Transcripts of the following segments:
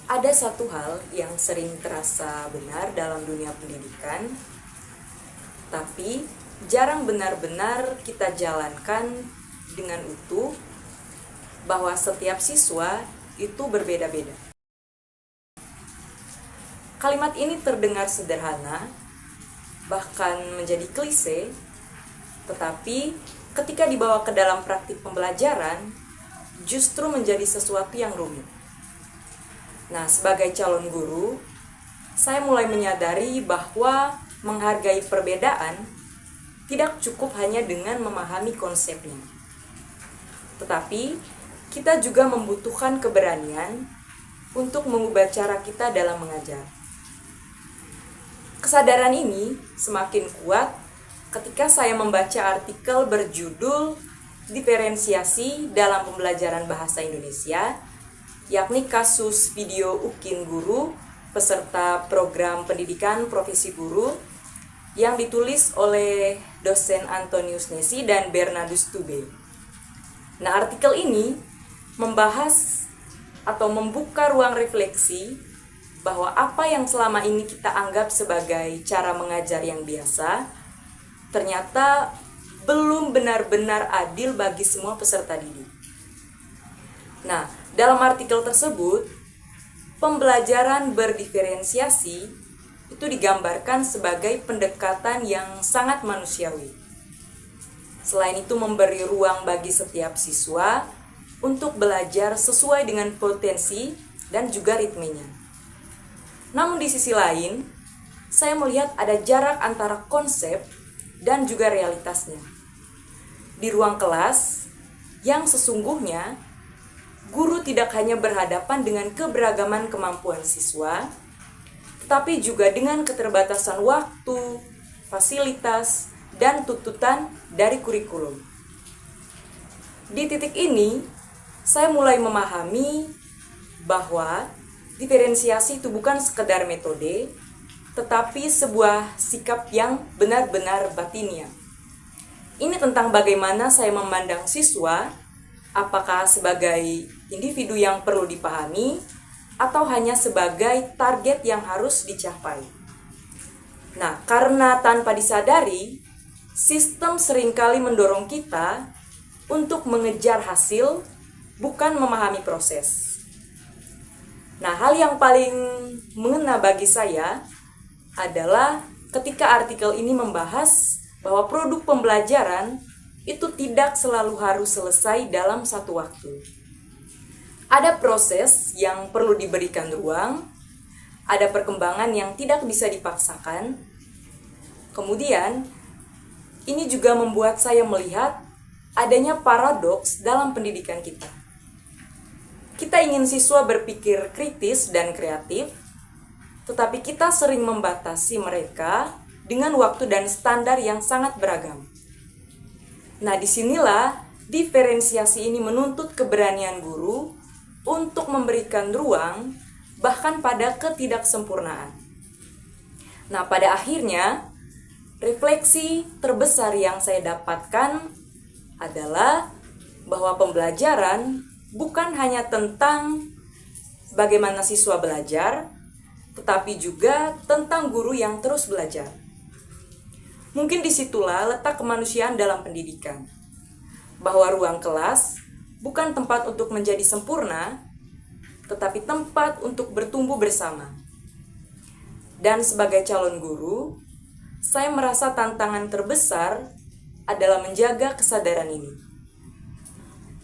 Ada satu hal yang sering terasa benar dalam dunia pendidikan, tapi jarang benar-benar kita jalankan dengan utuh, bahwa setiap siswa itu berbeda-beda. Kalimat ini terdengar sederhana, bahkan menjadi klise, tetapi ketika dibawa ke dalam praktik pembelajaran, justru menjadi sesuatu yang rumit. Nah, sebagai calon guru, saya mulai menyadari bahwa menghargai perbedaan tidak cukup hanya dengan memahami konsepnya. Tetapi, kita juga membutuhkan keberanian untuk mengubah cara kita dalam mengajar. Kesadaran ini semakin kuat ketika saya membaca artikel berjudul Diferensiasi dalam Pembelajaran Bahasa Indonesia, yakni kasus video Ukin Guru peserta program pendidikan profesi guru yang ditulis oleh dosen Antonius Nesi dan Bernardus Tube. Nah, artikel ini membahas atau membuka ruang refleksi bahwa apa yang selama ini kita anggap sebagai cara mengajar yang biasa ternyata belum benar-benar adil bagi semua peserta didik. Nah, dalam artikel tersebut, pembelajaran berdiferensiasi itu digambarkan sebagai pendekatan yang sangat manusiawi. Selain itu, memberi ruang bagi setiap siswa untuk belajar sesuai dengan potensi dan juga ritmenya. Namun di sisi lain, saya melihat ada jarak antara konsep dan juga realitasnya. Di ruang kelas yang sesungguhnya, guru tidak hanya berhadapan dengan keberagaman kemampuan siswa, tetapi juga dengan keterbatasan waktu, fasilitas, dan tuntutan dari kurikulum. Di titik ini, saya mulai memahami bahwa diferensiasi itu bukan sekedar metode, tetapi sebuah sikap yang benar-benar batiniah. Ini tentang bagaimana saya memandang siswa, apakah sebagai individu yang perlu dipahami atau hanya sebagai target yang harus dicapai. Nah, karena tanpa disadari, sistem seringkali mendorong kita untuk mengejar hasil, bukan memahami proses. Nah, hal yang paling mengena bagi saya adalah ketika artikel ini membahas bahwa produk pembelajaran itu tidak selalu harus selesai dalam satu waktu. Ada proses yang perlu diberikan ruang, ada perkembangan yang tidak bisa dipaksakan. Kemudian, ini juga membuat saya melihat adanya paradoks dalam pendidikan kita. Kita ingin siswa berpikir kritis dan kreatif, tetapi kita sering membatasi mereka dengan waktu dan standar yang sangat beragam. Nah, disinilah diferensiasi ini menuntut keberanian guru untuk memberikan ruang bahkan pada ketidaksempurnaan. Nah, pada akhirnya, refleksi terbesar yang saya dapatkan adalah bahwa pembelajaran bukan hanya tentang bagaimana siswa belajar, tetapi juga tentang guru yang terus belajar. Mungkin disitulah letak kemanusiaan dalam pendidikan, bahwa ruang kelas bukan tempat untuk menjadi sempurna, tetapi tempat untuk bertumbuh bersama. Dan sebagai calon guru, saya merasa tantangan terbesar adalah menjaga kesadaran ini,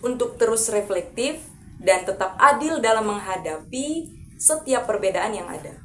untuk terus reflektif dan tetap adil dalam menghadapi setiap perbedaan yang ada.